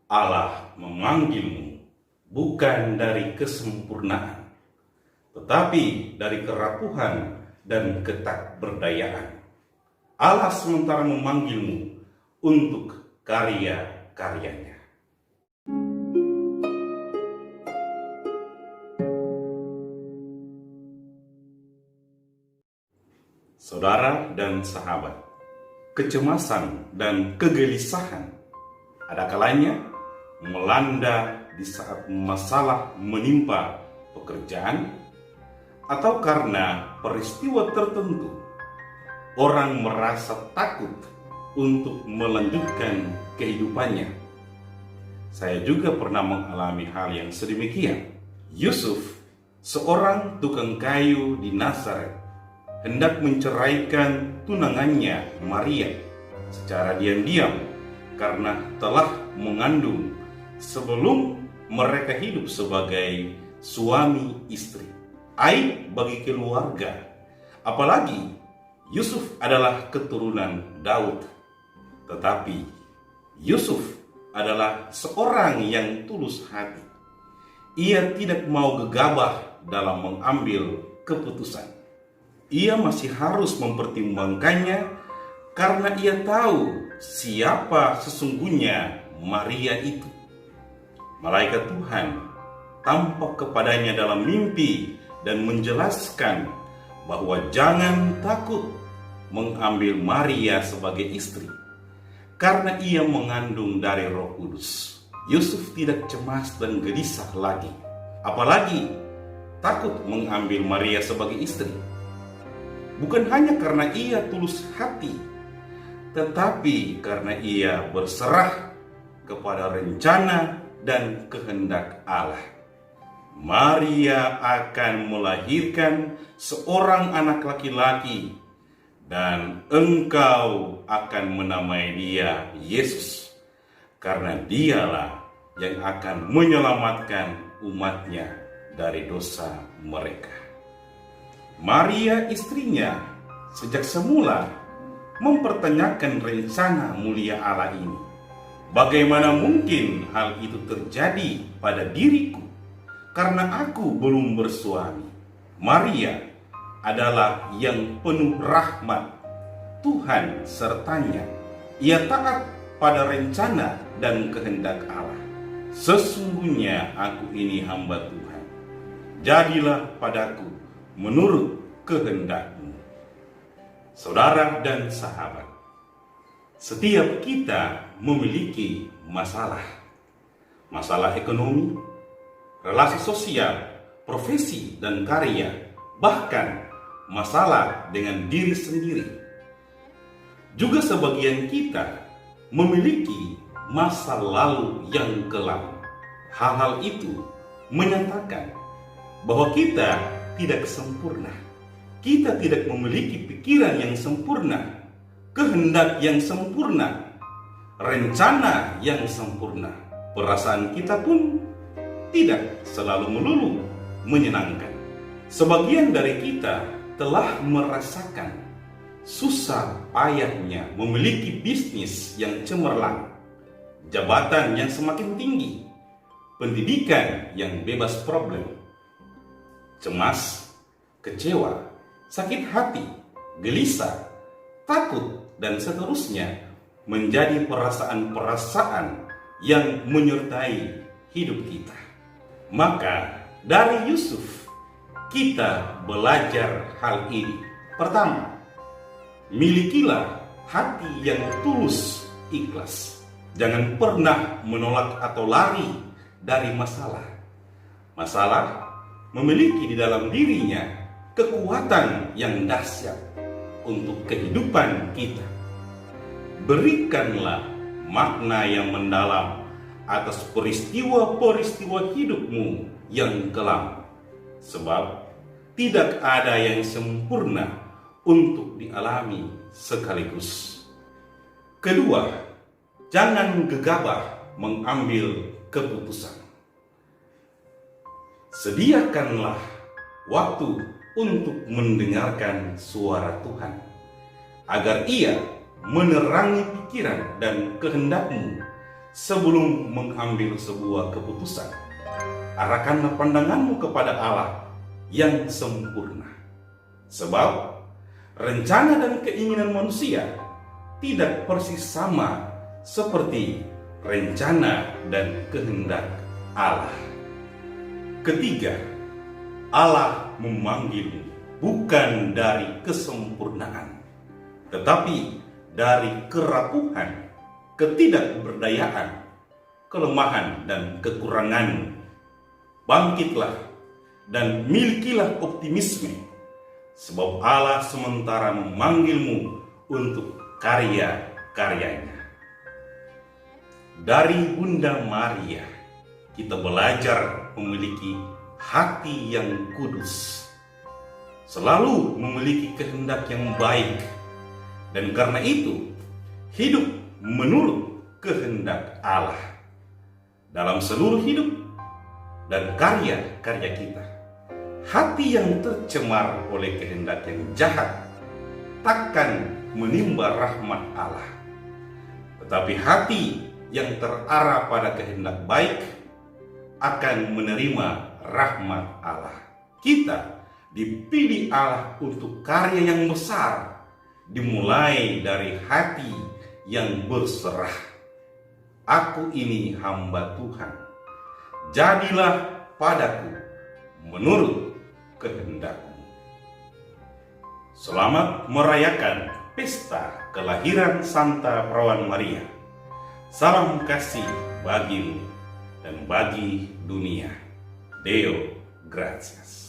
Allah memanggilmu bukan dari kesempurnaan, tetapi dari kerapuhan dan ketakberdayaan. Allah sementara memanggilmu untuk karya-karyanya. Saudara dan sahabat, kecemasan dan kegelisahan ada kalanya melanda di saat masalah menimpa pekerjaan atau karena peristiwa tertentu. Orang merasa takut untuk melanjutkan kehidupannya. Saya juga pernah mengalami hal yang sedemikian. Yusuf, seorang tukang kayu di Nazaret, hendak menceraikan tunangannya Maria secara diam-diam karena telah mengandung sebelum mereka hidup sebagai suami istri. Aib bagi keluarga, apalagi Yusuf adalah keturunan Daud. Tetapi Yusuf adalah seorang yang tulus hati. Ia tidak mau gegabah dalam mengambil keputusan. Ia masih harus mempertimbangkannya karena ia tahu siapa sesungguhnya Maria itu. Malaikat Tuhan tampak kepadanya dalam mimpi dan menjelaskan bahwa jangan takut mengambil Maria sebagai istri, karena ia mengandung dari Roh Kudus. Yusuf tidak cemas dan gelisah lagi, apalagi takut mengambil Maria sebagai istri. Bukan hanya karena ia tulus hati, tetapi karena ia berserah kepada rencana dan kehendak Allah. Maria akan melahirkan seorang anak laki-laki, dan engkau akan menamai dia Yesus, karena dialah yang akan menyelamatkan umatnya dari dosa mereka. Maria istrinya sejak semula mempertanyakan rencana mulia Allah ini. Bagaimana mungkin hal itu terjadi pada diriku, karena aku belum bersuami? Maria adalah yang penuh rahmat Tuhan sertanya. Ia taat pada rencana dan kehendak Allah. Sesungguhnya aku ini hamba Tuhan, jadilah padaku menurut kehendak-Mu. Saudara dan sahabat, setiap kita memiliki masalah. Masalah ekonomi, relasi sosial, profesi dan karya, bahkan masalah dengan diri sendiri. Juga sebagian kita memiliki masa lalu yang kelam. Hal-hal itu menyatakan bahwa kita tidak sempurna. Kita tidak memiliki pikiran yang sempurna, kehendak yang sempurna, rencana yang sempurna. Perasaan kita pun tidak selalu melulu menyenangkan. Sebagian dari kita telah merasakan susah payahnya memiliki bisnis yang cemerlang, jabatan yang semakin tinggi, pendidikan yang bebas problem. Cemas, kecewa, sakit hati, gelisah, takut, dan seterusnya menjadi perasaan-perasaan yang menyertai hidup kita. Maka dari Yusuf kita belajar hal ini. Pertama, milikilah hati yang tulus ikhlas. Jangan pernah menolak atau lari dari masalah. Masalah memiliki di dalam dirinya kekuatan yang dahsyat untuk kehidupan kita. Berikanlah makna yang mendalam atas peristiwa-peristiwa hidupmu yang kelam, sebab tidak ada yang sempurna untuk dialami sekaligus. Kedua, jangan gegabah mengambil keputusan. Sediakanlah waktu untuk mendengarkan suara Tuhan, agar Ia menerangi pikiran dan kehendakmu sebelum mengambil sebuah keputusan, arahkanlah pandanganmu kepada Allah yang sempurna. Sebab rencana dan keinginan manusia tidak persis sama seperti rencana dan kehendak Allah. Ketiga, Allah memanggilmu bukan dari kesempurnaan, tetapi dari kerapuhan, ketidakberdayaan, kelemahan dan kekurangan. Bangkitlah dan milikilah optimisme, sebab Allah sementara memanggilmu untuk karya-karyanya. Dari Bunda Maria, kita belajar memiliki hati yang kudus, selalu memiliki kehendak yang baik, dan karena itu hidup menurut kehendak Allah dalam seluruh hidup dan karya-karya kita. Hati yang tercemar oleh kehendak yang jahat takkan menimba rahmat Allah, tetapi hati yang terarah pada kehendak baik akan menerima rahmat Allah. Kita dipilih Allah untuk karya yang besar, dimulai dari hati yang berserah. Aku ini hamba Tuhan, jadilah padaku menurut kehendakmu. Selamat merayakan pesta kelahiran Santa Perawan Maria. Salam kasih bagimu dan bagi dunia. Deo gratias.